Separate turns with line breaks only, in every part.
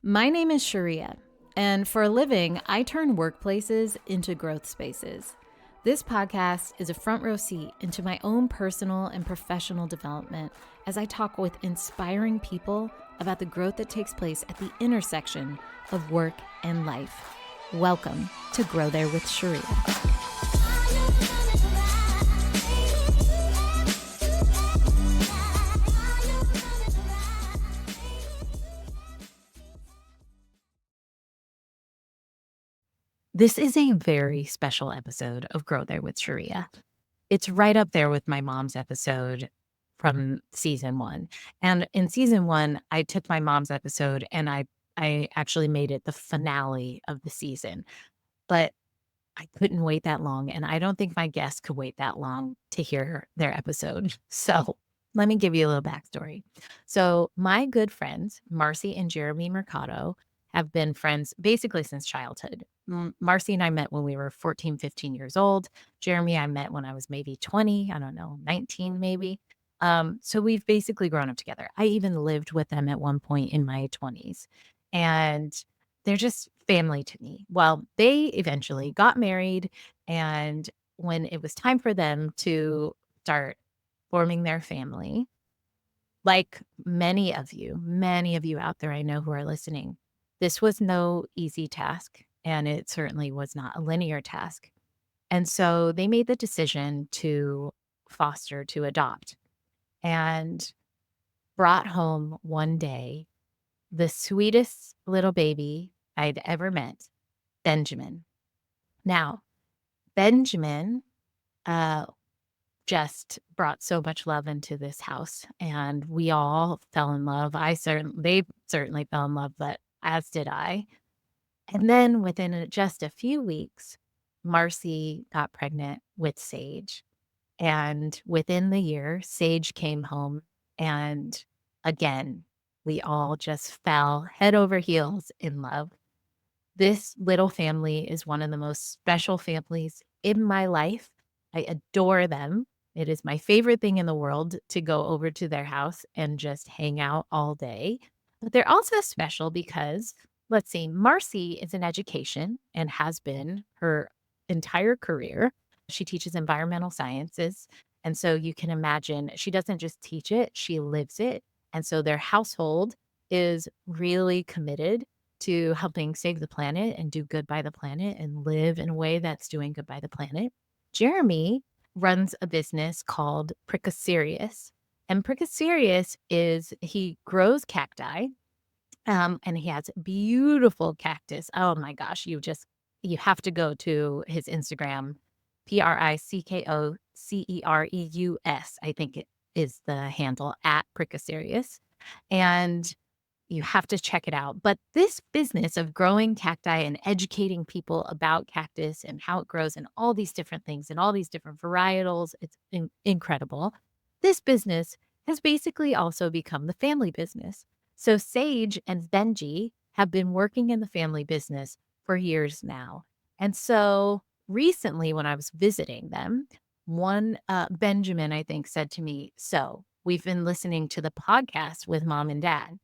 My name is Cheria, and for a living, I turn workplaces into growth spaces. This podcast is a front row seat into my own personal and professional development as I talk with inspiring people about the growth that takes place at the intersection of work and life. Welcome to Grow There with Cheria. This is a very special episode of Grow There with Cheria. It's right up there with my mom's episode from season 1. And in season 1, I took my mom's episode and I actually made it the finale of the season. But I couldn't wait that long, and I don't think my guests could wait that long to hear their episode. So let me give you a little backstory. So my good friends, Marcie and Jeremy Mercado, have been friends basically since childhood. Marcie and I met when we were 14, 15 years old. Jeremy, I met when I was maybe 20, I don't know, 19 maybe. So we've basically grown up together. I even lived with them at one point in my 20s. And they're just family to me. Well, they eventually got married, and when it was time for them to start forming their family, like many of you out there I know who are listening, this was no easy task, and it certainly was not a linear task. And so they made the decision to foster, to adopt, and brought home one day the sweetest little baby I'd ever met, Benjamin. Now, Benjamin just brought so much love into this house, and we all fell in love. They certainly fell in love, but as did I. And then within just a few weeks, Marcie got pregnant with Saige. And within the year, Saige came home, and again, we all just fell head over heels in love. This little family is one of the most special families in my life. I adore them. It is my favorite thing in the world to go over to their house and just hang out all day. But they're also special because, let's see, Marcie is in education and has been her entire career. She teaches environmental sciences. And so you can imagine she doesn't just teach it, she lives it. And so their household is really committed to helping save the planet and do good by the planet and live in a way that's doing good by the planet. Jeremy runs a business called Prickocereus. And Prickocereus he grows cacti, and he has beautiful cactus. Oh my gosh, you have to go to his Instagram, Prickocereus, I think it is the handle, at Prickocereus. And you have to check it out. But this business of growing cacti and educating people about cactus and how it grows and all these different things and all these different varietals, it's incredible. This business has basically also become the family business. So Saige and Benji have been working in the family business for years now. And so recently when I was visiting them, Benjamin, I think, said to me, "So we've been listening to the podcast with mom and dad."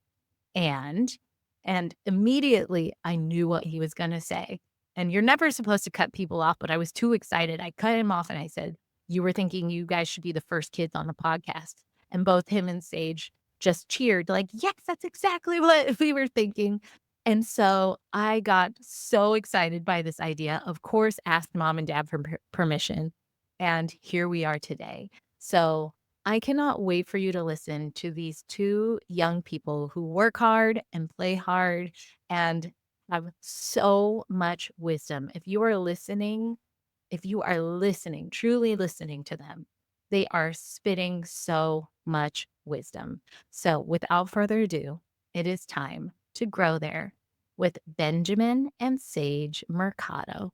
And immediately I knew what he was going to say. And you're never supposed to cut people off, but I was too excited. I cut him off and I said, "You were thinking you guys should be the first kids on the podcast." And both him and Saige just cheered like, "Yes, that's exactly what we were thinking." And so I got so excited by this idea, of course, asked mom and dad for permission. And here we are today. So I cannot wait for you to listen to these two young people who work hard and play hard and have so much wisdom. If you are listening, truly listening to them, they are spitting so much wisdom. So without further ado, it is time to grow there with Benjamin and Saige Mercado.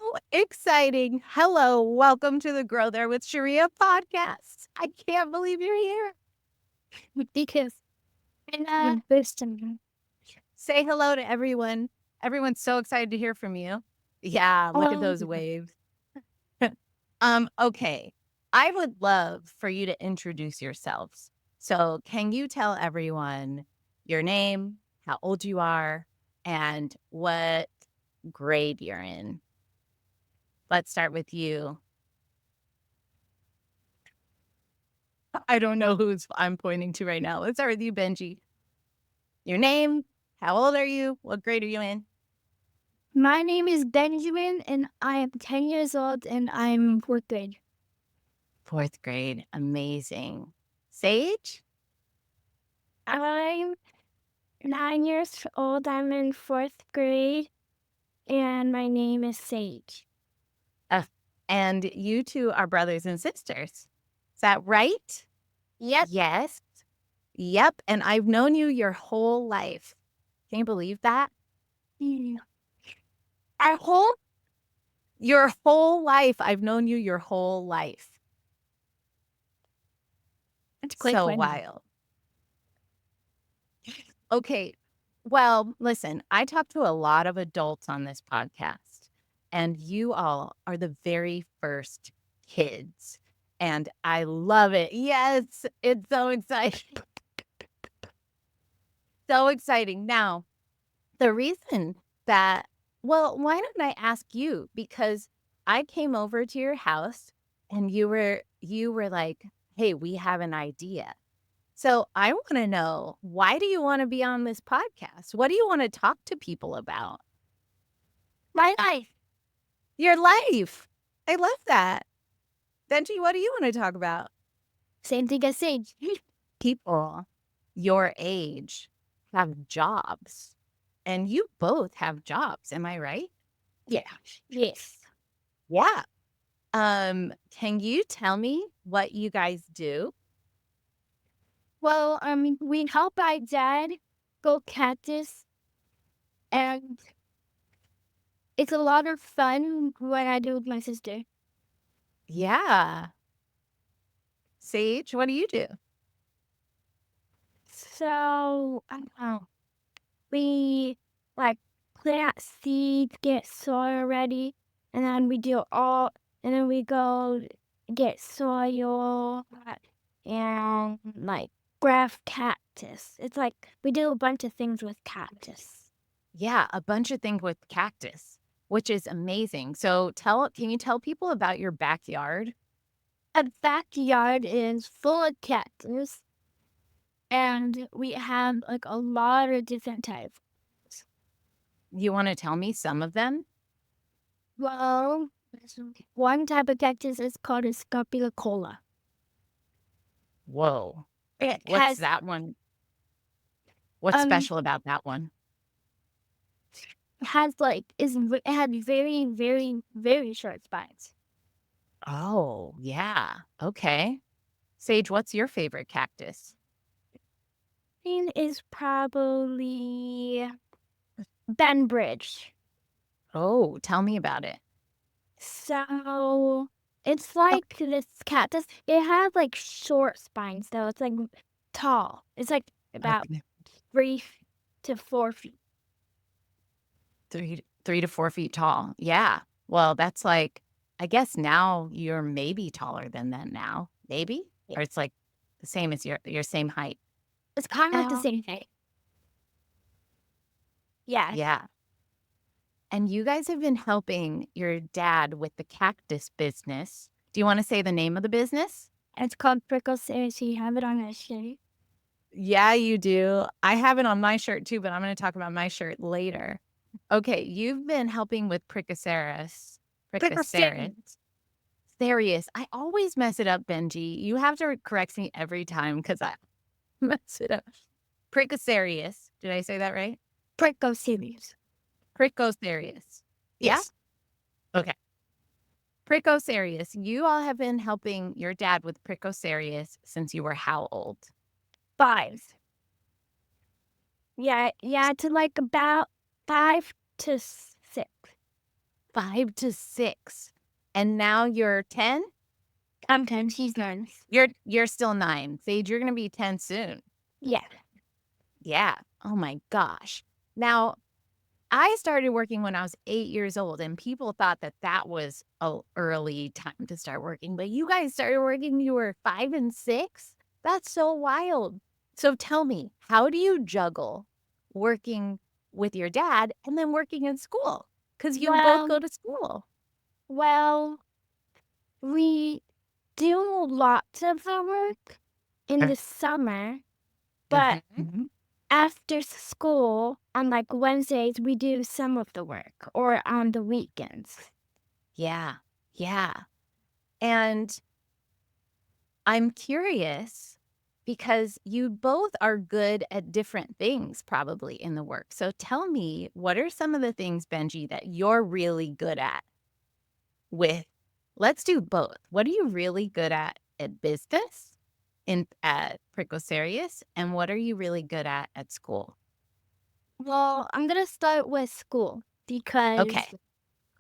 Oh, exciting. Hello. Welcome to the Grow There with Cheria podcast. I can't believe you're here.
Because I'm boosting.
Say hello to everyone. Everyone's so excited to hear from you. Yeah, look at those waves. Okay. I would love for you to introduce yourselves. So, can you tell everyone your name, how old you are, and what grade you're in? Let's start with you. I don't know who's I'm pointing to right now. Let's start with you, Benji. Your name, how old are you? What grade are you in?
My name is Benjamin, and I am 10 years old, and I'm in fourth grade.
Fourth grade. Amazing. Sage?
I'm 9 years old. I'm in fourth grade, and my name is Sage.
Uh, and you two are brothers and sisters. Is that right?
Yep.
Yes. Yep. And I've known you your whole life. Can you believe that?
Mm. Our whole
Your whole life. I've known you your whole life.
it's quite
So
funny.
wild. Okay. Well, listen, I talk to a lot of adults on this podcast, and you all are the very first kids. And I love it. Yes, it's so exciting. So exciting. Now, the reason that, well, why don't I ask you? Because I came over to your house and you were like, "Hey, we have an idea." So I want to know, why do you want to be on this podcast? What do you want to talk to people about?
My life.
Your life. I love that. Benji, what do you want to talk about?
Same thing as Sage.
People your age have jobs, and you both have jobs. Am I right?
Yeah. Yes.
Yeah. Can you tell me what you guys do?
Well, we help my dad go cactus, and it's a lot of fun when I do with my sister.
Yeah. Sage, what do you do?
So, I don't know. We like plant seeds, get soil ready, and then we do all, and then we go get soil and like graft cactus. It's like we do a bunch of things with cactus.
Yeah, a bunch of things with cactus, which is amazing. So can you tell people about your backyard?
A backyard is full of cactus, and we have like a lot of different types.
You want to tell me some of them?
Well, one type of cactus is called a scapicola.
Whoa.
It
What's
has
that one? What's
um
special about that one?
has like it had very very short spines.
Oh, yeah. Okay. Sage, what's your favorite cactus?
Mine is probably Benbridge.
Oh, tell me about it.
So it's like this cactus. It has like short spines though. It's like tall. It's like about
Okay.
3 to 4 feet.
3 to 4 feet tall. Yeah. Well, that's like, I guess now you're maybe taller than that now. Maybe?
Yeah.
Or it's like the same as your same height.
It's kind of like the
Oh.
same thing. Yeah.
Yeah. And you guys have been helping your dad with the cactus business. Do you want to say the name of the business?
It's called Prickocereus. You have it on a shirt.
Yeah, you do. I have it on my shirt too, but I'm going to talk about my shirt later. Okay, you've been helping with Prickocereus.
Prickocereus.
Serious. I always mess it up, Benji. You have to correct me every time because I mess it up. Prickocereus. Did I say that right?
Prickocereus.
Prickocereus. Yeah?
Yes.
Okay. Prickocereus. You all have been helping your dad with Prickocereus since you were how old?
5. Yeah, to like about 5 to 6.
5 to 6. And now you're 10?
I'm 10. She's 9.
You're still 9. Sage, you're going to be 10 soon.
Yeah.
Yeah. Oh my gosh. Now, I started working when I was 8 years old, and people thought that that was a early time to start working. But you guys started working when you were 5 and 6? That's so wild. So tell me, how do you juggle working with your dad and then working in school? Because you both
Well,
go to school.
well, we do lots of the work in
Uh,
the summer, but
mhm.
after school on like Wednesdays, we do some of the work or on the weekends.
Yeah. Yeah. And I'm curious because you both are good at different things probably in the work. So tell me, what are some of the things, Benji, that you're really good at with let's do both. What are you really good at business in at Prickocereus, and what are you really good at school?
Well, I'm gonna start with school because
Okay.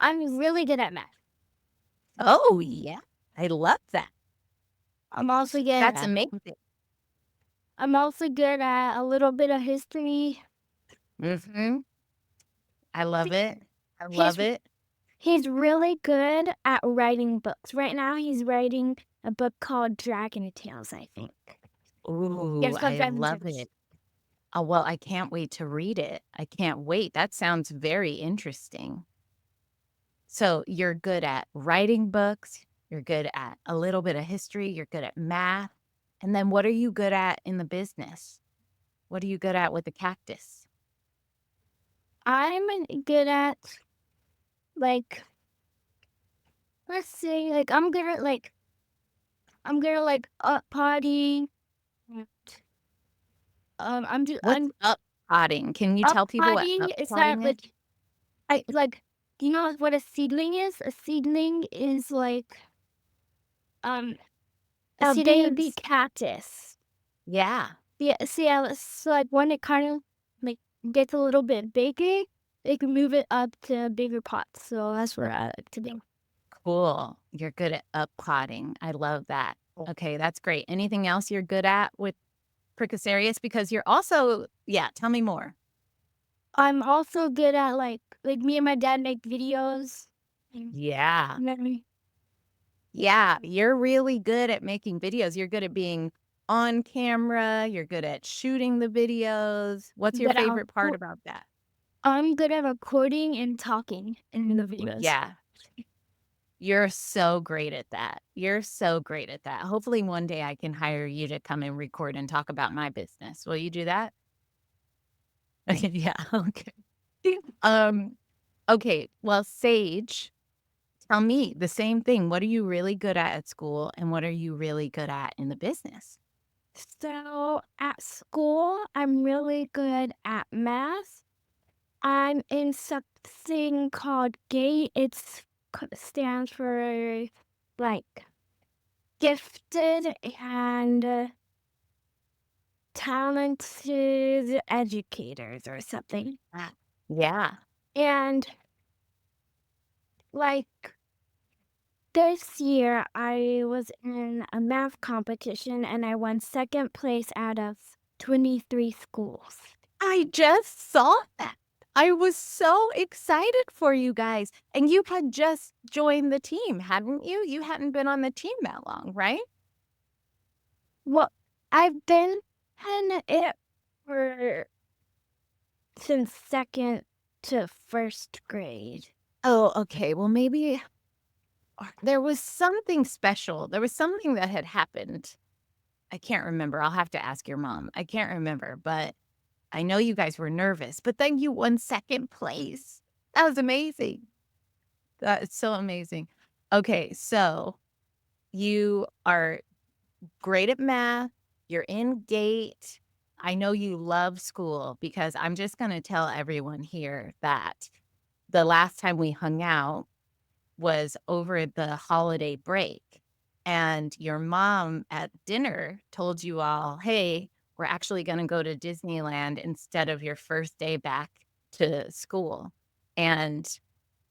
I'm really good at math.
Oh, yeah. I love that.
I'm also good
That's
at
amazing.
I'm also good at a little bit of history.
Mhm. I love it. I
He's
love it.
he's really good at writing books. Right now, he's writing a book called Dragon Tales, I think.
Ooh,
Yes, called
I
Dragon
love
Tales.
it. Oh, well, I can't wait to read it. I can't wait. That sounds very interesting. So you're good at writing books, you're good at a little bit of history, you're good at math. And then what are you good at in the business? What are you good at with the cactus?
Good at like let's say like I'm good at like up potting. Mm.
What's
I'm
up potting? Can you
up
tell people what
potting.
up
It's not
potting is?
like I like. Do you know what a seedling is? A seedling is like um a
A
baby
big
cactus.
yeah.
Yeah, see, so like when it kind of like gets a little bit bigger, they can move it up to bigger pots. So that's where I like to do.
Cool. You're good at up potting. I love that. Okay, that's great. Anything else you're good at with Prickocereus? Because you're also yeah, tell me more.
I'm also good at like me and my dad make videos. And
Yeah.
let me
Yeah, you're really good at making videos. You're good at being on camera. You're good at shooting the videos. What's your
good at
favorite part about that?
I'm good at recording and talking in the videos.
Yeah, you're so great at that. You're so great at that. Hopefully, one day I can hire you to come and record and talk about my business. Will you do that? Okay, yeah, okay. Um, okay, well, Sage, tell me the same thing. What are you really good at school, and what are you really good at in the business?
So at school, I'm really good at math. I'm in something called GATE. Stands for like gifted and talented educators or something.
Ah, yeah.
And like this year, I was in a math competition and I won second place out of 23 schools.
I just saw that. I was so excited for you guys, and you had just joined the team, hadn't you? You hadn't been on the team that long, right?
Well, I've been in it for since second to first grade.
Oh, okay. Well, maybe there was something special. There was something that had happened. I can't remember. I'll have to ask your mom. I can't remember, but I know you guys were nervous, but then you won second place. That was amazing. That is so amazing. Okay, so you are great at math, you're in gate. I know you love school because I'm just gonna tell everyone here that the last time we hung out was over the holiday break, and your mom at dinner told you all, "Hey, we're actually gonna go to Disneyland instead of your first day back to school." And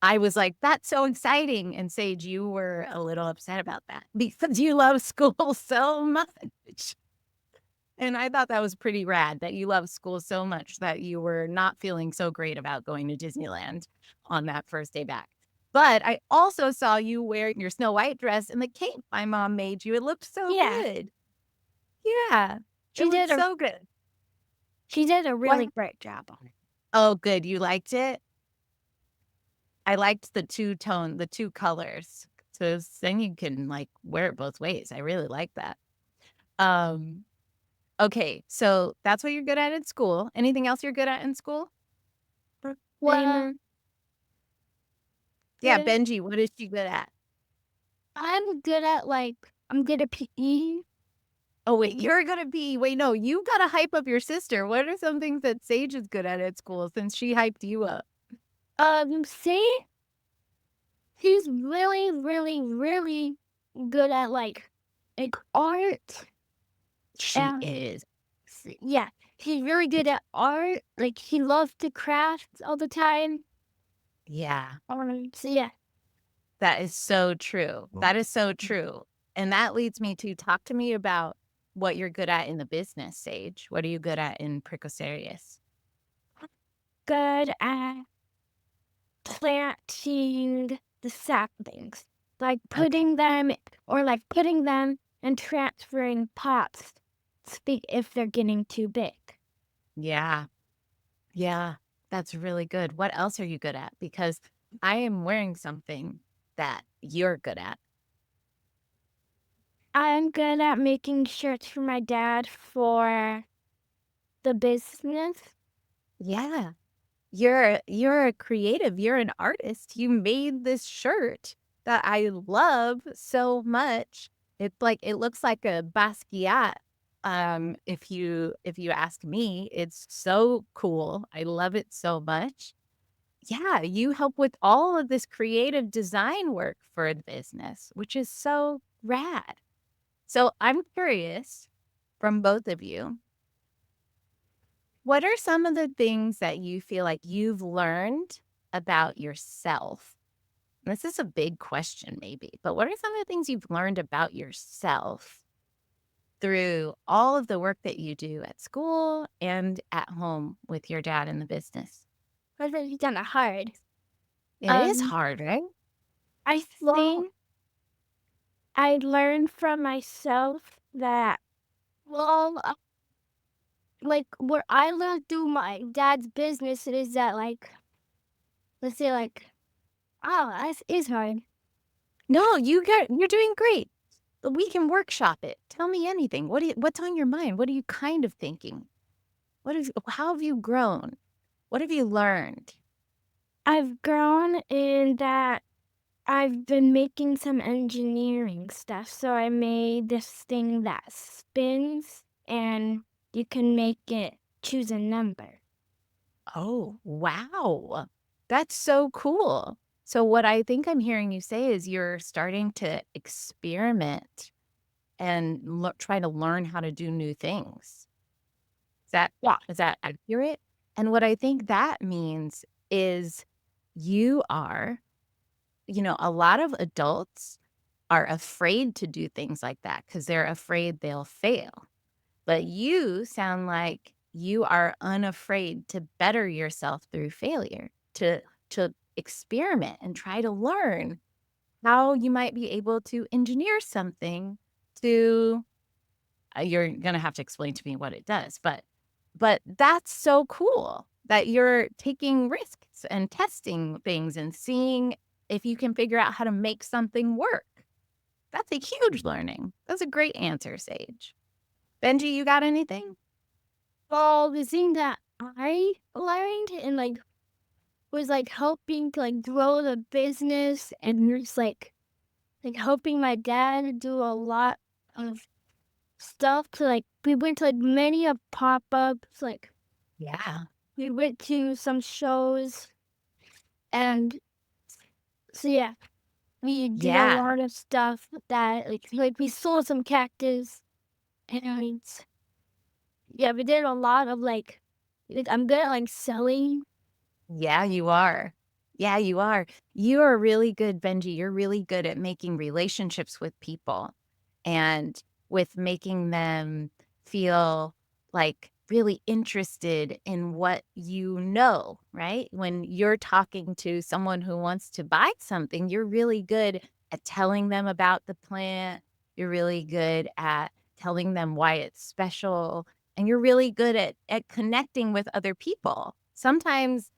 I was like, "That's so exciting." And Sage, you were a little upset about that because you love school so much. And I thought that was pretty rad that you love school so much that you were not feeling so great about going to Disneyland on that first day back. But I also saw you wearing your Snow White dress and the cape my mom made you. It looked so
Yeah.
good. Yeah, it
She
looks
did a
so good.
she did a
What?
really great job on it.
Oh, good, you liked it? I liked the 2 colors, so then you can, like, wear it both ways. I really like that. Um, okay, so that's what you're good at in school. Anything else you're good at in school?
Well,
Disclaimer. Yeah,
good.
Benji, what is she good at?
I'm good at PE.
Oh, wait, you're gonna be wait, no, you gotta hype up your sister. What are some things that Sage is good at school since she hyped you up?
See, he's really, really, really good at like art
She
and
is.
yeah, he's really good at art. Like he loves to craft all the time.
Yeah,
So yeah,
that is so true. That is so true. And that leads me to talk to me about what you're good at in the business, Sage. What are you good at in Prickocereus?
good at planting the saplings, like
Okay.
putting them and transferring pots. Speak if they're getting too big.
Yeah. Yeah. That's really good. What else are you good at? Because I am wearing something that you're good at.
I'm good at making shirts for my dad for the business.
Yeah. You're a creative, you're an artist. You made this shirt that I love so much. It's like it looks like a Basquiat. If you ask me, it's so cool. I love it so much. Yeah, you help with all of this creative design work for the business, which is so rad. So I'm curious from both of you, what are some of the things that you feel like you've learned about yourself? This is a big question, maybe, but what are some of the things you've learned about yourself through all of the work that you do at school and at home with your dad in the business?
But it's kind of hard.
It is
Um,
hard, right?
I
Well,
think I learned from myself that, well, like what I learned through my dad's business is that, like, let's say, that is hard.
no, you're doing great. We can workshop it. Tell me anything. What's on your mind? What are you kind of thinking? How have you grown? What have you learned?
I've grown in that I've been making some engineering stuff. So I made this thing that spins and you can make it choose a number.
Oh, wow. That's so cool. So what I think I'm hearing you say is you're starting to experiment and try to learn how to do new things. Is that
Yeah.
is that accurate? And what I think that means is you are, a lot of adults are afraid to do things like that because they're afraid they'll fail. But you sound like you are unafraid to better yourself through failure, to experiment and try to learn how you might be able to engineer something to you're gonna have to explain to me what it does, but that's so cool that you're taking risks and testing things and seeing if you can figure out how to make something work. That's a huge learning. That's a great answer, Sage. Benji, you got anything?
Well, the thing that I learned and was helping to grow the business and just like helping my dad do a lot of stuff to we went to many of pop-ups,
Yeah.
we went to some shows and so yeah, we did a
Yeah.
lot of stuff that we sold some cactus and yeah, we did a lot of I'm good at selling.
Yeah, you are. Yeah, you are. You are really good, Benji. You're really good at making relationships with people and with making them feel like really interested in what you know, right? When you're talking to someone who wants to buy something, you're really good at telling them about the plant. You're really good at telling them why it's special, and you're really good at connecting with other people. Sometimes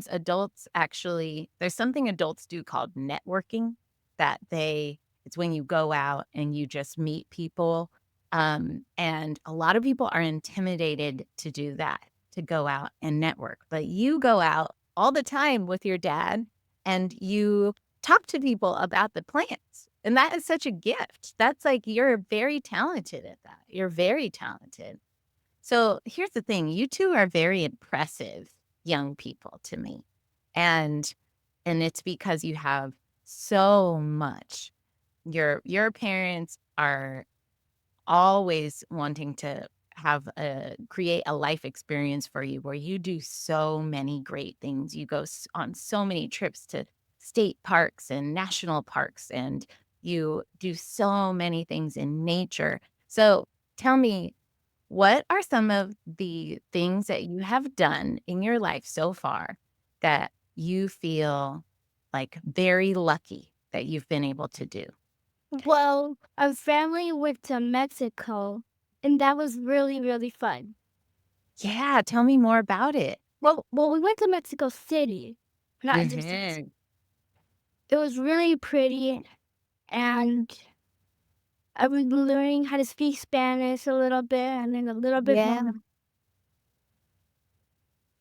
adults actually there's something adults do called networking that they it's when you go out and you just meet people, and a lot of people are intimidated to do that, to go out and network, but you go out all the time with your dad, and you talk to people about the plants, and that is such a gift. That's like you're very talented at that. You're very talented. So here's the thing, you 2 are very impressive young people to me, and it's because you have so much. Your parents are always wanting to have a create a life experience for you where you do so many great things. You go on so many trips to state parks and national parks, and you do so many things in nature. So tell me, what are some of the things that you have done in your life so far that you feel like very lucky that you've been able to do?
Well, our family went to Mexico, and that was really, really fun.
Yeah, tell me more about it.
Well, we went to Mexico City, not just
Mhm.
it was really pretty, and I was learning how to speak Spanish a little bit, and then a little bit more.
Yeah.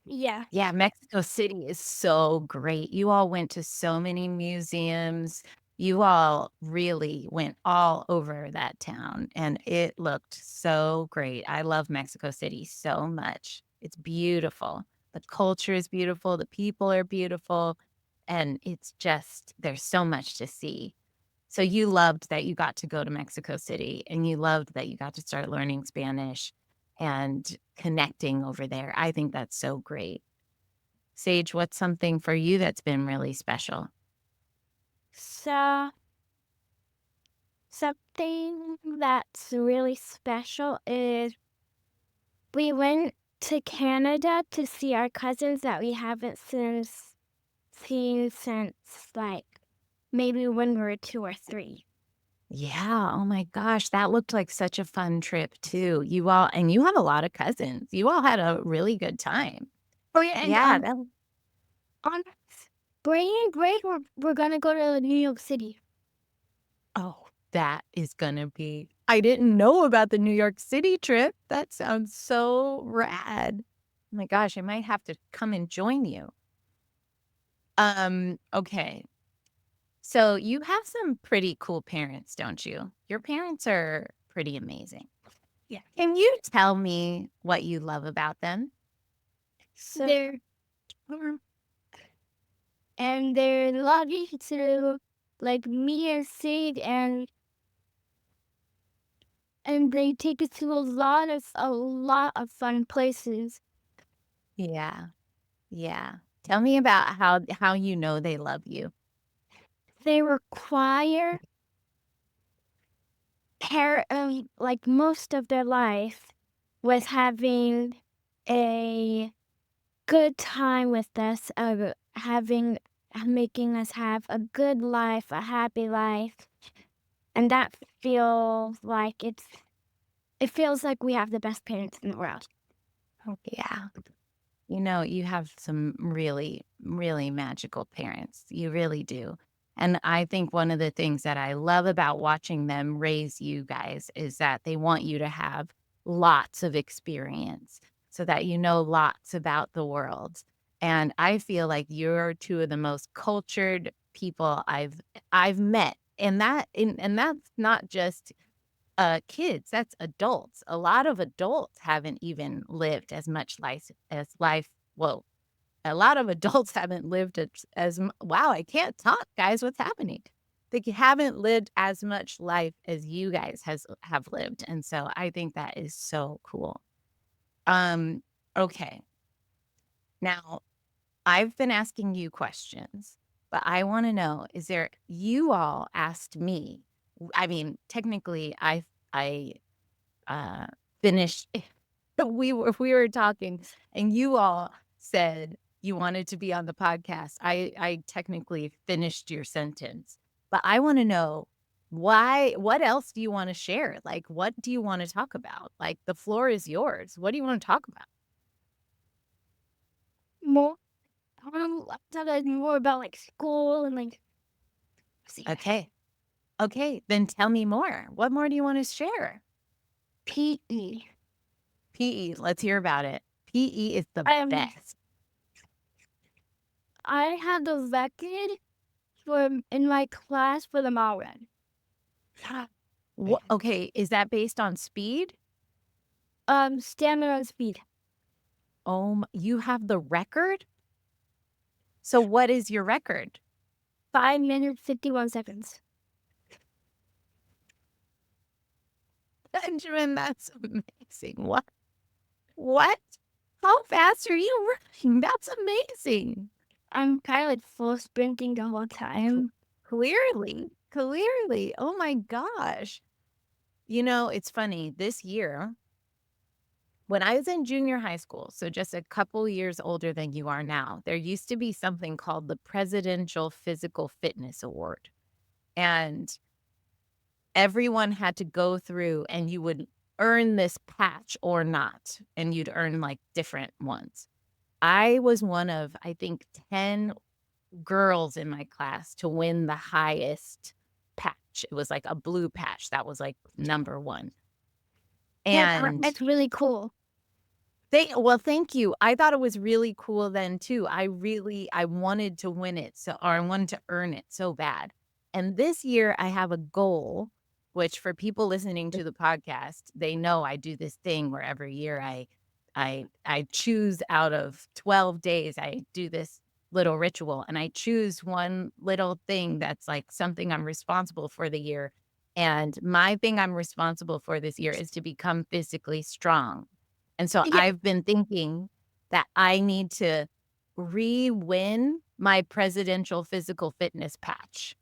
Yeah.
Yeah, Mexico City is so great. You all went to so many museums. You all really went all over that town, and it looked so great. I love Mexico City so much. It's beautiful. The culture is beautiful, the people are beautiful, and it's just there's so much to see. So you loved that you got to go to Mexico City, and you loved that you got to start learning Spanish and connecting over there. I think that's so great. Sage, what's something for you that's been really special?
So, something that's really special is we went to Canada to see our cousins that we haven't seen since, like, maybe when we were 2 or 3.
Yeah, oh my gosh, that looked like such a fun trip too. You have a lot of cousins. You all had a really good time.
Oh, yeah, and,
Yeah, that
on spring break, we're gonna go to New York City.
oh, that is gonna be I didn't know about the New York City trip. That sounds so rad. Oh my gosh, I might have to come and join you. Okay. So you have some pretty cool parents, don't you? Your parents are pretty amazing.
Yeah.
Can you tell me what you love about them?
So they're um, and they're lucky to, like, me and Sid, and they take us to a lot of fun places.
Yeah. Yeah. Tell me about how you know they love you.
They require like, most of their life was having a good time with us, making us have a good life, a happy life, and that it feels like we have the best parents in the world.
Yeah. You know, you have some really, really magical parents. You really do. And I think one of the things that I love about watching them raise you guys is that they want you to have lots of experience so that you know lots about the world. And I feel like you're 2 of the most cultured people I've met. And that's not just kids, that's adults. A lot of adults haven't even lived as much life as life well, a lot of adults haven't lived wow, I can't talk, guys, what's happening? They haven't lived as much life as you guys have lived, and so I think that is so cool. Um, okay. Now, I've been asking you questions, but I wanna know, is there you all asked me I mean, technically, I uh, finished we were talking and you all said you wanted to be on the podcast. I technically finished your sentence, but I wanna know, Why what else do you wanna share? Like, what do you wanna talk about? Like, the floor is yours. What do you wanna talk about?
More, tell guys more about like school and like see
Okay. Okay, then tell me more. What more do you wanna share?
PE.
PE, let's hear about it. PE is the
Um,
best.
I had the record for in my class for the mile run.
Okay, is that based on speed?
Stamina and speed.
You have the record? So what is your record?
5 minutes 51 seconds.
Benjamin, that's amazing. What? What? How fast are you running? That's amazing.
I'm kind of like full sprinting the whole time.
Clearly, clearly. Oh my gosh. You know, it's funny. This year, when I was in junior high school, so just a couple years older than you are now, there used to be something called the Presidential Physical Fitness Award. And everyone had to go through and you would earn this patch or not, and you'd earn like different ones. I was one of, I think, 10 girls in my class to win the highest patch. It was like a blue patch. That was like number one. And
It's really cool.
thank you. I thought it was really cool then too. I wanted to win it or I wanted to earn it so bad. And this year I have a goal, which for people listening to the podcast, they know I do this thing where every year I choose out of 12 days, I do this little ritual and I choose one little thing that's like something I'm responsible for the year. And my thing I'm responsible for this year is to become physically strong. And so
Yeah,
I've been thinking that I need to re-win my presidential physical fitness patch.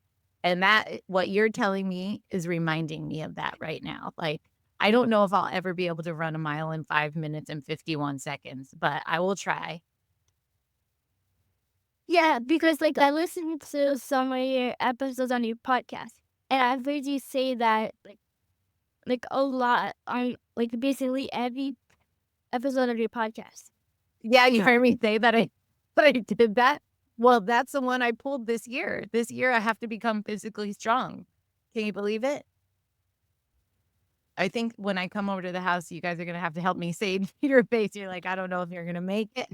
And what you're telling me is reminding me of that right now. Like, I don't know if I'll ever be able to run a mile in 5 minutes and 51 seconds, but I will try.
yeah, because like I listened to some of your episodes on your podcast, and I've heard you say that like a lot on like basically every episode of your podcast.
Yeah, you heard me say that I did that. Well, that's the one I pulled this year. This year I have to become physically strong. Can you believe it? I think when I come over to the house, you guys are gonna have to help me save your face. You're like, "I don't know if you're gonna make it."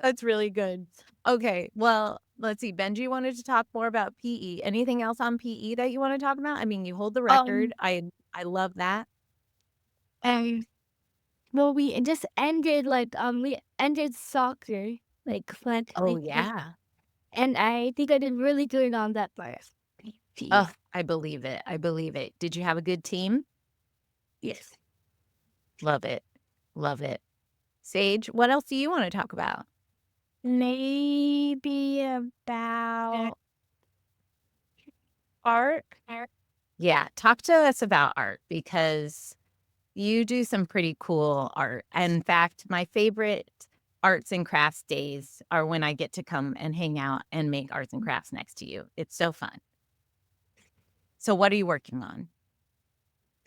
That's really good. Okay, well, let's see. Benji wanted to talk more about PE. Anything else on PE that you wanna talk about? I mean, you hold the record.
Um,
I love that.
and well, we just ended we ended soccer
Oh,
like,
yeah.
and I think I did really good on that part.
Oh,
PE.
I believe it. I believe it. Did you have a good team?
Yes.
Love it. Love it. Sage, what else do you wanna talk about?
Maybe about art.
Yeah, talk to us about art because you do some pretty cool art. In fact, my favorite arts and crafts days are when I get to come and hang out and make arts and crafts next to you. It's so fun. So what are you working on?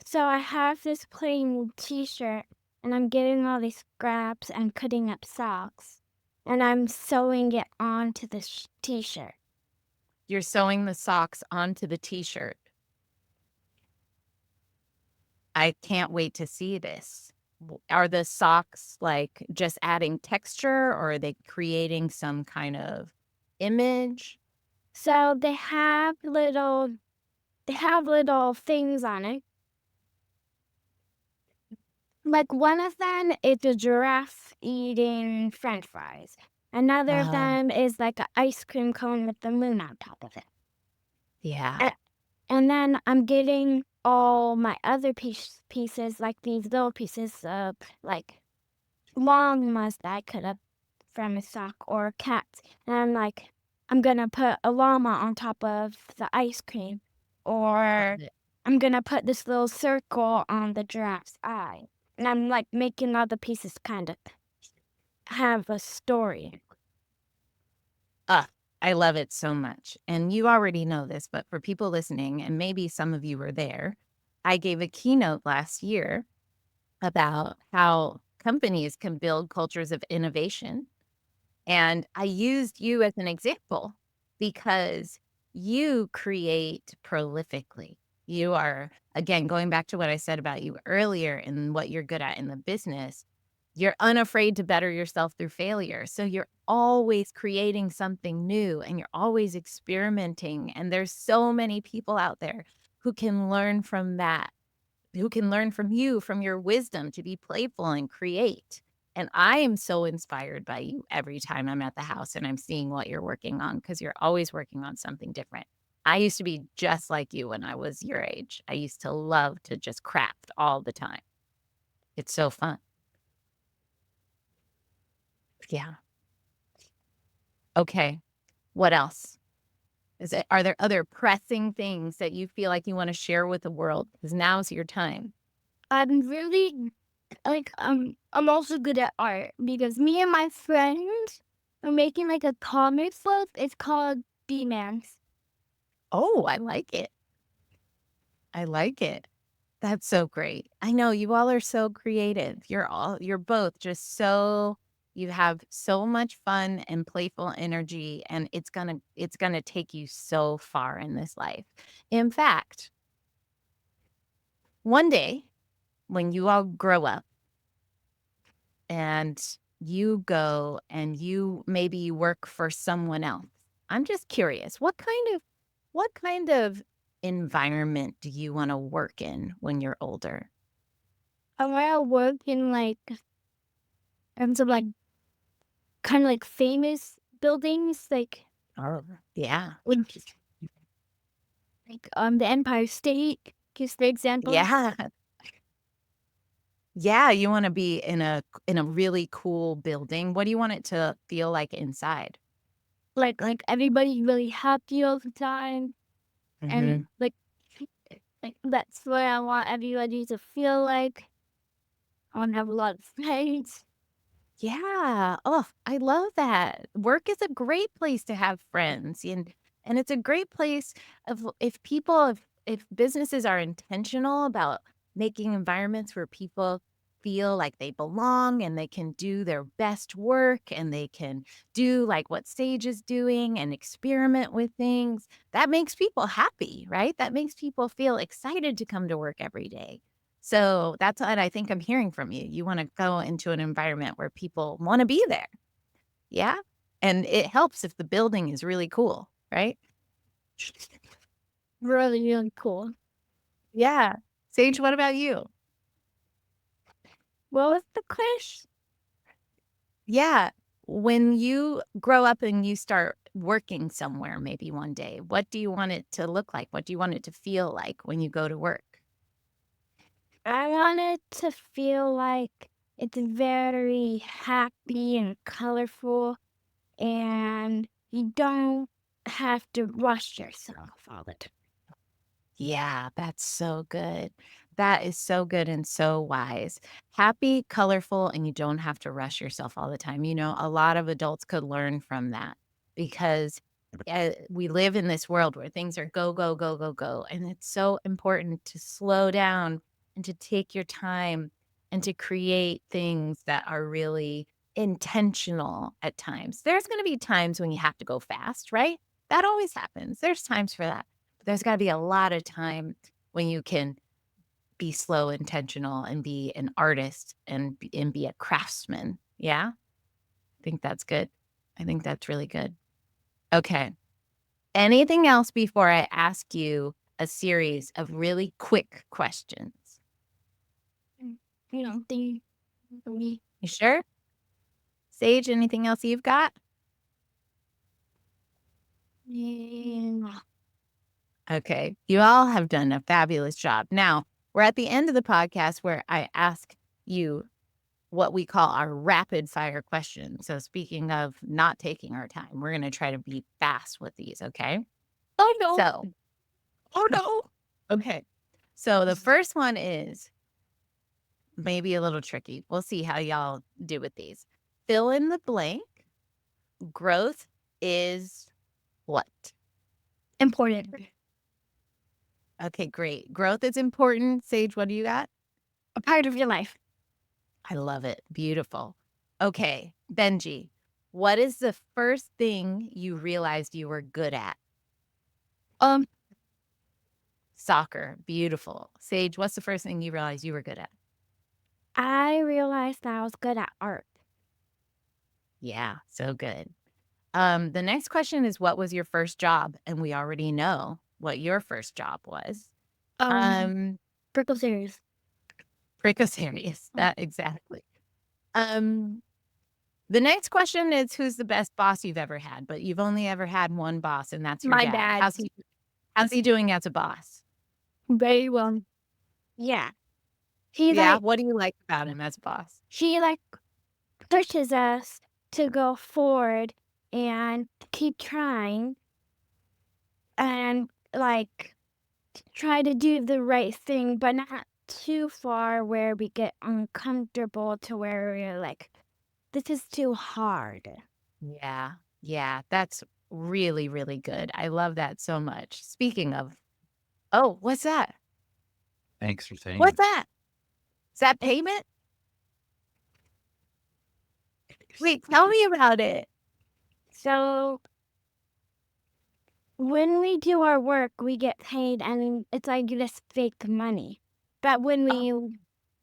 So I have this plain t-shirt and I'm getting all these scraps and cutting up socks. And I'm sewing it onto this t-shirt.
You're sewing the socks onto the t-shirt. I can't wait to see this. Are the socks like just adding texture or are they creating some kind of image?
So they have little things on it. Like one of them is a giraffe eating French fries. Another of
Uh,
them is like an ice cream cone with the moon on top of it.
yeah.
A- And then I'm getting all my other pieces, like these little pieces of like llamas that I cut up from a sock or cats. And I'm gonna put a llama on top of the ice cream, or
Love it.
I'm gonna put this little circle on the giraffe's eye. And I'm like making all the pieces kind of have a story.
Uh, I love it so much. And you already know this, but for people listening, and maybe some of you were there, I gave a keynote last year about how companies can build cultures of innovation. And I used you as an example because you create prolifically. You are, again, going back to what I said about you earlier and what you're good at in the business, you're unafraid to better yourself through failure. So you're always creating something new and you're always experimenting. And there's so many people out there who can learn from that, who can learn from you, from your wisdom to be playful and create. And I am so inspired by you every time I'm at the house and I'm seeing what you're working on because you're always working on something different. I used to be just like you when I was your age. I used to love to just craft all the time. It's so fun. Yeah. Okay. What else? Are there other pressing things that you feel like you want to share with the world? Because now's your time.
I'm really I'm also good at art because me and my friends are making like a comic book. It's called B-Mans.
Oh, I like it. I like it. That's so great. I know you all are so creative. You're both just so you have so much fun and playful energy and it's going to take you so far in this life. In fact, one day when you all grow up and you go and you maybe work for someone else. I'm just curious, what kind of environment do you want to work in when you're older?
I want to work in like some like kind of like famous buildings,
Oh, yeah.
like the Empire State, just for example.
Yeah. Yeah, you wanna be in a really cool building. What do you want it to feel like inside?
Like everybody really happy all the time, and
Mhm.
like that's what I want everybody to feel like. I want to have a lot of friends.
Yeah. Oh, I love that. Work is a great place to have friends, and it's a great place of if people if businesses are intentional about making environments where people feel like they belong and they can do their best work and they can do like what Sage is doing and experiment with things, that makes people happy, right? That makes people feel excited to come to work every day. So that's what I think I'm hearing from you. You wanna go into an environment where people wanna be there. Yeah? And it helps if the building is really cool, right?
Really, really cool.
Yeah. Sage, what about you?
What was the question?
Yeah. When you grow up and you start working somewhere maybe one day, what do you want it to look like? What do you want it to feel like when you go to work?
I want it to feel like it's very happy and colorful, and you don't have to rush yourself all the time.
Yeah, that's so good. That is so good and so wise. Happy, colorful, and you don't have to rush yourself all the time. You know, a lot of adults could learn from that because we live in this world where things are go, go, go, go, go. And it's so important to slow down and to take your time and to create things that are really intentional at times. There's going to be times when you have to go fast, right? That always happens. There's times for that. There's gotta be a lot of time when you can be slow, intentional, and be an artist and be a craftsman. Yeah? I think that's good. I think that's really good. Okay. Anything else before I ask you a series of really quick questions?
Mm, You know, they we
You sure? Sage, anything else you've got?
yeah.
Okay. You all have done a fabulous job. Now, we're at the end of the podcast where I ask you what we call our rapid fire questions. So speaking of not taking our time, we're going to try to be fast with these, okay?
Oh no.
So, oh no. Okay. So the first one is maybe a little tricky. We'll see how y'all do with these. Fill in the blank. Growth is. What?
Important.
Okay, great. Growth is important. Sage, what do you got?
A part of your life.
I love it. Beautiful. Okay, Benji, what is the first thing you realized you were good at?
Um,
Soccer. Beautiful. Sage, what's the first thing you realized you were good at?
I realized that I was good at art.
Yeah, so good. The next question is what was your first job? And we already know what your first job was.
Um,
Um,
Prickocereus.
Prickocereus. That exactly. Um, the next question is who's the best boss you've ever had, but you've only ever had one boss, and that's your
My
dad.
dad.
How's he doing as a boss?
Very well. Yeah. He
Yeah,
like
what do you like about him as a boss?
he like pushes us to go forward and keep trying and like try to do the right thing, but not too far where we get uncomfortable to where we're like, this is too hard.
Yeah, yeah, that's really, really good. I love that so much. Speaking of, oh, what's that?
Thanks for saying
What's
it.
that? Is that payment? Wait, tell me about it.
So when we do our work, we get paid and it's like this fake money. But
Oh,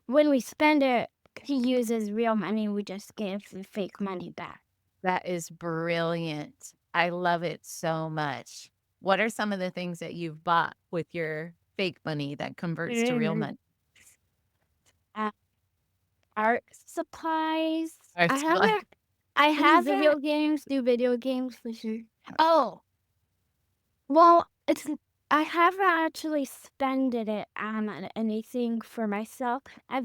when we spend it, he uses real money, we just give the fake money back.
that is brilliant. I love it so much. What are some of the things that you've bought with your fake money that converts to real money?
Uh, art supplies.
Or
I
it's like,
haven't I
video
haven't do video games for sure.
oh,
Well, it's I haven't actually spent it on anything for myself. I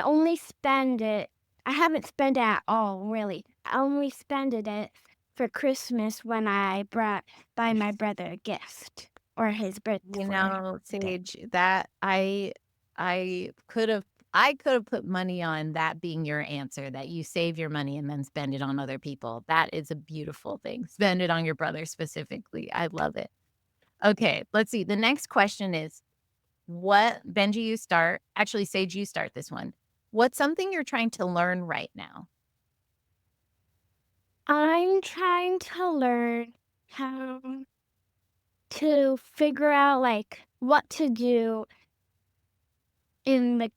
only spend it. I haven't spent it at all, really. I only spent it for Christmas when I buy my brother a gift or his birthday
you
for
know,
birthday.
Sage, that I could have put money on that being your answer, that you save your money and then spend it on other people. That is a beautiful thing. Spend it on your brother specifically. I love it. Okay, let's see. The next question is what Benji, you start. Actually, Sage, you start this one. What's something you're trying to learn right now?
I'm trying to learn how to figure out like what to do in the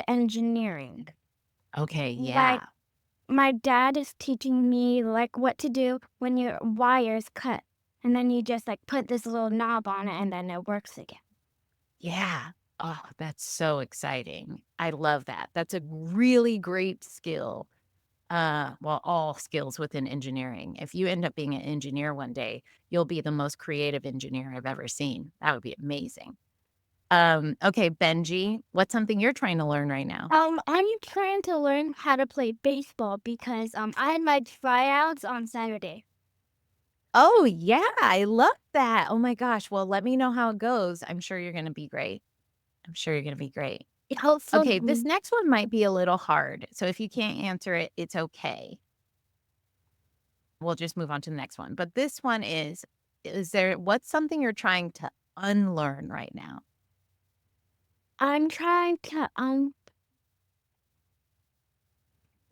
engineering.
Okay,
Like
yeah.
my dad is teaching me like what to do when your wires cut, and then you just like put this little knob on it, and then it works again.
Yeah. Oh, that's so exciting. I love that. That's a really great skill. Well, all skills within engineering. If you end up being an engineer one day, you'll be the most creative engineer I've ever seen. That would be amazing. Okay, Benji, what's something you're trying to learn right now?
I'm trying to learn how to play baseball because I had my tryouts on Saturday.
Oh, yeah, I love that. Oh my gosh. Well, let me know how it goes. I'm sure you're going to be great. I'm sure you're going to be great. Okay, this
Hopefully,
next one might be a little hard. So if you can't answer it, it's okay. We'll just move on to the next one. But this one is there what's something you're trying to unlearn right now?
I'm trying to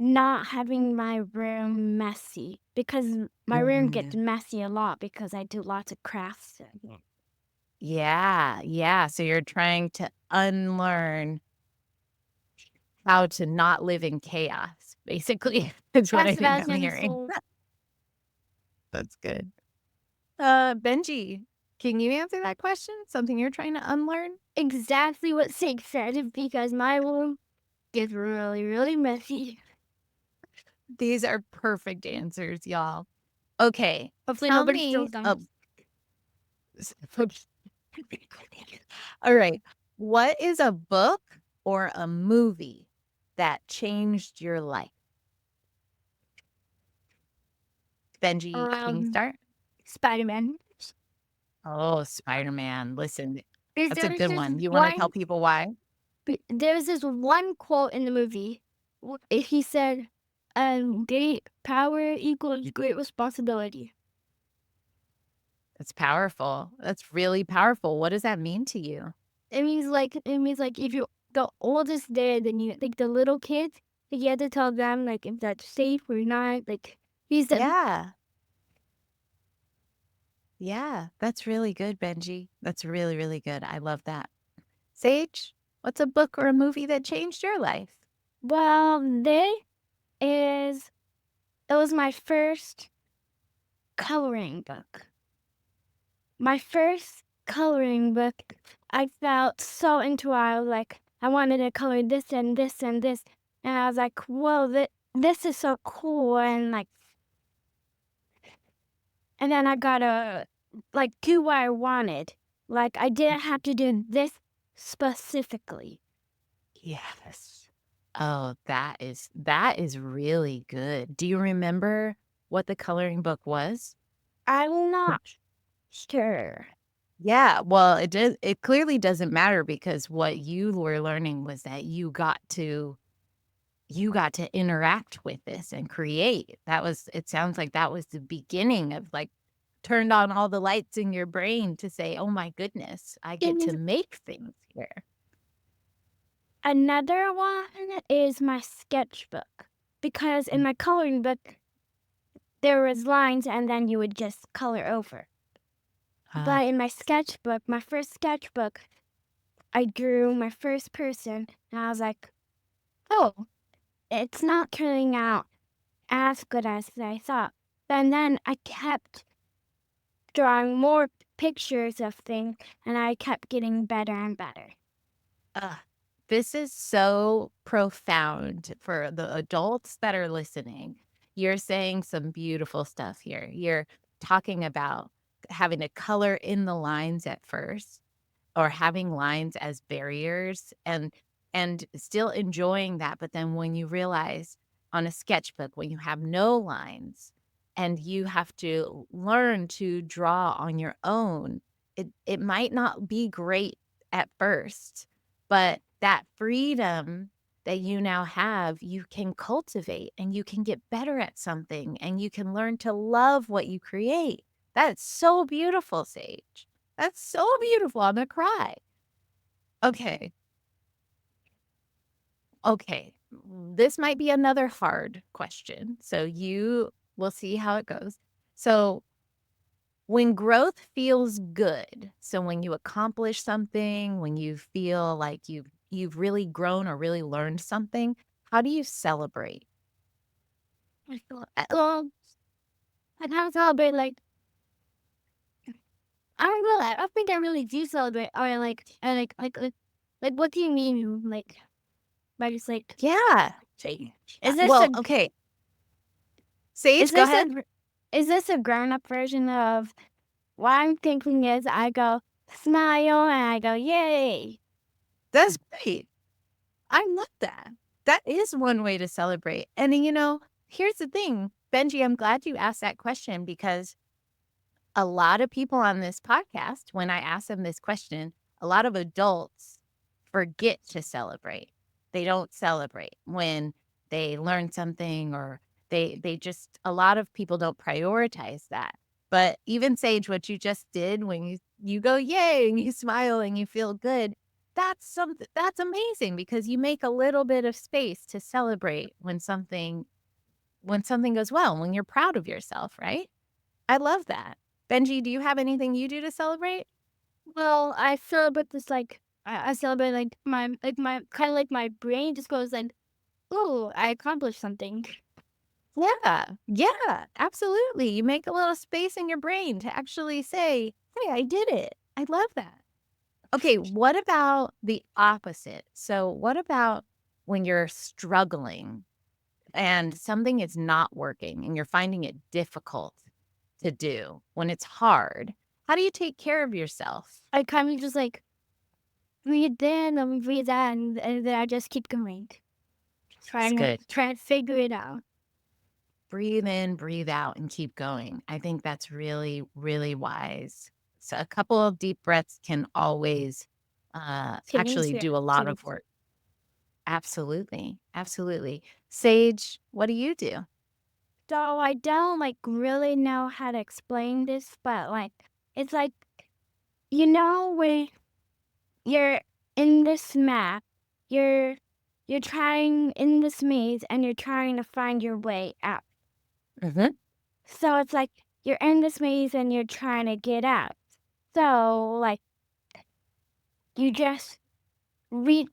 not having my room messy because my room gets
Mm.
messy a lot because I do lots of crafts.
Yeah, yeah. So you're trying to unlearn how to not live in chaos, basically, is what I
That's what I
think
was
I'm
gonna
hearing.
say.
That's good. Benji, can you answer that question? Something you're trying to unlearn?
Exactly what Sig said because my room gets really, really messy.
These are perfect answers, y'all. Okay,
Hopefully
tell
nobody
me
steals them.
a all right. What is a book or a movie that changed your life? Benji, can you start?
Spider-Man.
Oh, Spider-Man. Listen,
Because
that's a
there's
good
this
one. You want to tell
one,
people why?
there's this one quote in the movie. He said, great power equals great responsibility.
That's powerful. That's really powerful. What does that mean to you?
It means like if you're the oldest there, then you like the little kids, like, you have to tell them like if that's safe or not. Like he said,
Yeah. Yeah. That's really good, Benji. That's really, really good. I love that. Sage, what's a book or a movie that changed your life?
well, is it was my first coloring book. My first coloring book, I felt so into it. I was like, I wanted to color this and this and this. And I was like, whoa, this is so cool. And then I got to like do what I wanted. Like I didn't have to do this specifically.
Yes. Oh, that is really good. Do you remember what the coloring book was?
I'm not sure.
Yeah, well, it clearly doesn't matter because what you were learning was that you got to interact with this and create. It sounds like that was the beginning of like turned on all the lights in your brain to say, "Oh my goodness, I get to
And
make things here."
another one is my sketchbook. Because in my coloring book, there was lines and then you would just color over.
Uh,
But in my sketchbook, my first sketchbook, I drew my first person and I was like, oh, it's not turning out as good as I thought. And then I kept drawing more pictures of things and I kept getting better and better.
uh, this is so profound for the adults that are listening. You're saying some beautiful stuff here. You're talking about having to color in the lines at first or having lines as barriers and still enjoying that, but then when you realize on a sketchbook when you have no lines and you have to learn to draw on your own, it might not be great at first, but that freedom that you now have, you can cultivate and you can get better at something and you can learn to love what you create. That's so beautiful, Sage. That's so beautiful. I'm gonna cry. Okay. Okay. This might be another hard question. So we'll see how it goes. So when growth feels good, so when you accomplish something, when you feel like you've really grown or really learned something, how do you celebrate?
Well, I kind of celebrate like I don't know. I don't think I really do celebrate. Or like what do you mean? Like by just like
Yeah.
is this
Well,
a
okay.
is
Sage, go
this
ahead.
is this a grown up version of what I'm thinking is I go smile and I go yay.
That's great. I love that. That is one way to celebrate. And, here's the thing, Benji, I'm glad you asked that question because a lot of people on this podcast, when I ask them this question, a lot of adults forget to celebrate. They don't celebrate when they learn something or they just a lot of people don't prioritize that. But even Sage, what you just did when you go yay and you smile and you feel good, that's amazing because you make a little bit of space to celebrate when something goes well, when you're proud of yourself, right? I love that. Benji, do you have anything you do to celebrate?
Well, I celebrate this like I celebrate like my kind of like my brain just goes like, "Ooh, I accomplished something."
Yeah. Yeah, absolutely. You make a little space in your brain to actually say, "Hey, I did it." I love that. Okay, what about the opposite? So, what about when you're struggling and something is not working and you're finding it difficult to do when it's hard? How do you take care of yourself?
I kind of just like breathe in and breathe out, and then I just keep going,
It's good.
trying to figure it out.
Breathe in, breathe out, and keep going. I think that's really, really wise. So a couple of deep breaths can always
Can you
actually
see
do a lot of work. Absolutely. Absolutely. Sage, what do you do?
So I don't really know how to explain this, but it's like when you're in this map, you're you're trying in this maze and you're trying to find your way out.
Mhm.
So it's like you're in this maze and you're trying to get out. So you just read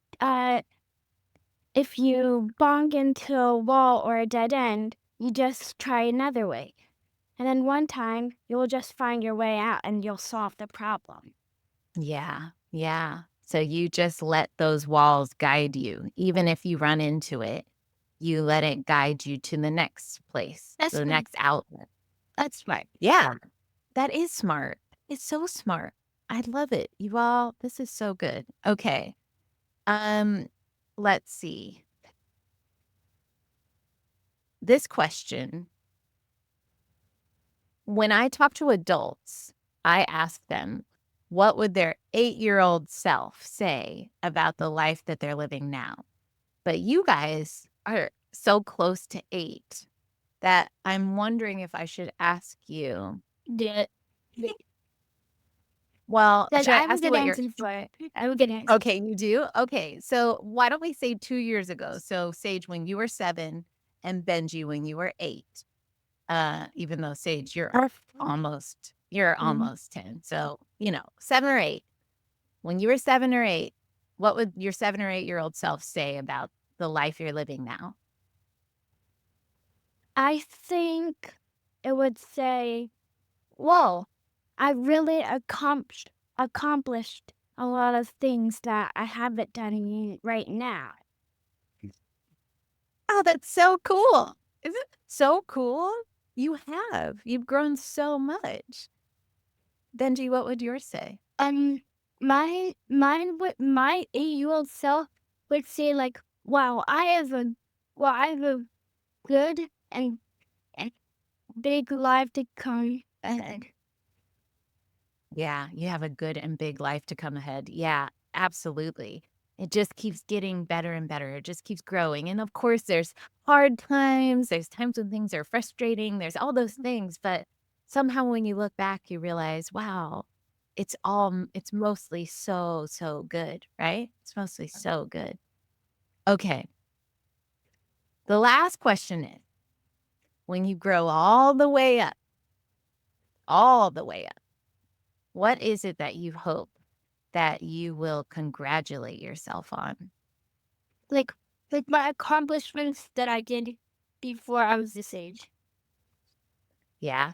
if you bonk into a wall or a dead end, you just try another way. And then one time you'll just find your way out and you'll solve the problem.
Yeah. Yeah. So you just let those walls guide you. Even if you run into it, you let it guide you to the next place,
That's
the
right.
next outlet.
That's right.
Yeah. That is smart. It's so smart. I love it. You all, this is so good. Okay. Um, let's see. This question, when I talk to adults, I ask them, what would their 8-year-old self say about the life that they're living now? But you guys are so close to 8 that I'm wondering if I should ask you.
Yeah.
Well,
Because
should
I
I
have a
ask you
good
what your
answer for it. I have a good answer.
Okay, you do? Okay, so why don't we say 2 years ago? So, Sage, when you were 7 and Benji when you were 8. Even though Sage, you're
Mhm.
almost 10. So, 7 or 8. When you were 7 or 8, what would your 7 or 8-year-old self say about the life you're living now?
I think it would say, whoa, I really accomplished a lot of things that I haven't done right now.
Oh, that's so cool. Isn't it so cool? You have. You've grown so much. Benji, what would yours say?
Um, my 8-year-old self would say wow, I have a good and and big life to come ahead.
Yeah, you have a good and big life to come ahead. Yeah, absolutely. It just keeps getting better and better. It just keeps growing. And of course, there's hard times, there's times when things are frustrating, there's all those things. But somehow when you look back, you realize, wow, it's mostly so, so good, right? It's mostly so good. Okay. The last question is when you grow all the way up, what is it that you hope that you will congratulate yourself on?
Like my accomplishments that I did before I was this age.
Yeah.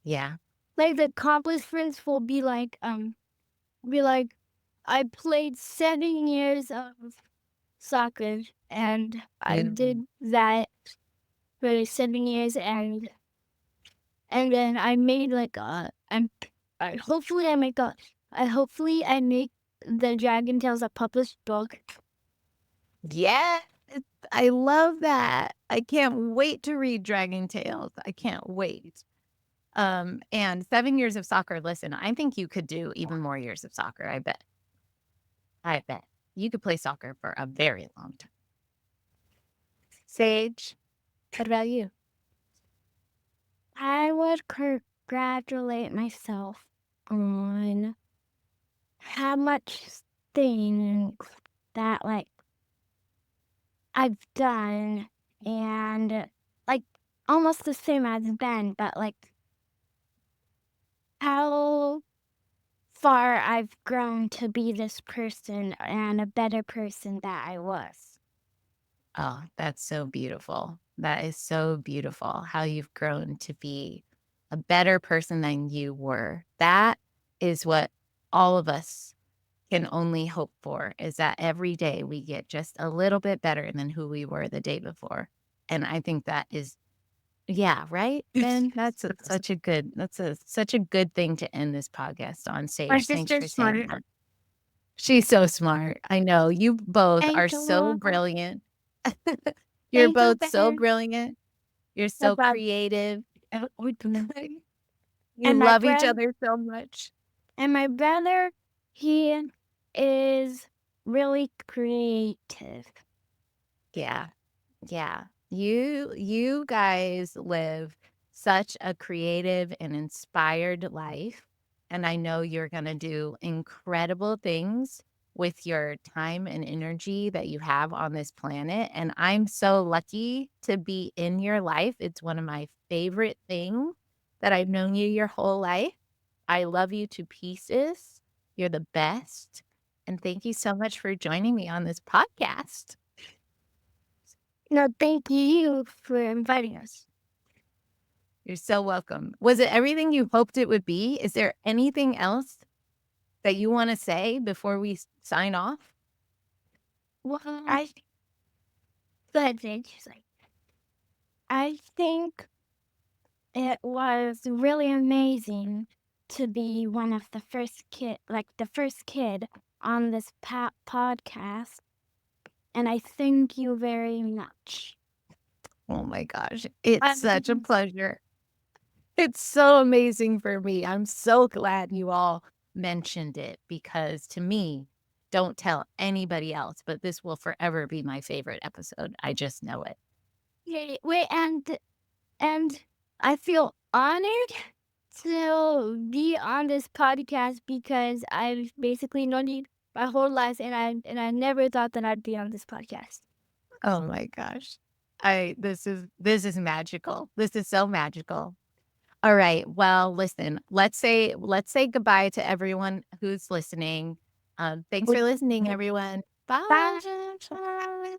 Yeah.
Like the accomplishments will be like I played 7 years of soccer and I
Mm.
did that for 7 years and then I made hopefully I make a I hopefully I make the Dragon Tales a published book.
Yeah. I love that. I can't wait to read Dragon Tales. I can't wait. And 7 years of soccer, listen, I think you could do even more years of soccer, I bet. I bet. You could play soccer for a very long time. Sage, what about you?
I would congratulate myself on how much things that I've done and like almost the same as Ben, but how far I've grown to be this person and a better person that I was.
Oh, that's so beautiful. That is so beautiful how you've grown to be a better person than you were. That is what all of us can only hope for is that every day we get just a little bit better than who we were the day before. And I think that is, yeah, right, Ben? Such a good thing to end this podcast on.
My
Sage, thanks for
sister's
saying
smart.
that. She's so smart. I know you both are so
Angela,
brilliant. You're
thank you,
both so
Ben.
brilliant. You're so
About
creative. You
and my
love each
brother
other so much.
and my brother, he is really creative.
Yeah. Yeah. You guys live such a creative and inspired life, and I know you're gonna do incredible things with your time and energy that you have on this planet, and I'm so lucky to be in your life. It's one of my favorite things that I've known you your whole life. I love you to pieces. You're the best, and thank you so much for joining me on this podcast.
No, thank you for inviting us.
You're so welcome. Was it everything you hoped it would be? Is there anything else that you wanna say before we sign off?
Well, go ahead, Sage. Sorry. I think it was really amazing to be one of the first the first kid on this podcast, and I thank you very much.
Oh my gosh, it's such a pleasure. It's so amazing for me. I'm so glad you all mentioned it because to me, don't tell anybody else, but this will forever be my favorite episode. I just know it.
Wait, and I feel honored to be on this podcast because I've basically known you my whole life, and I never thought that I'd be on this podcast.
Oh my gosh. This is magical. This is so magical. All right. Well, listen, let's say goodbye to everyone who's listening. Thanks for listening, everyone. Bye.
Bye.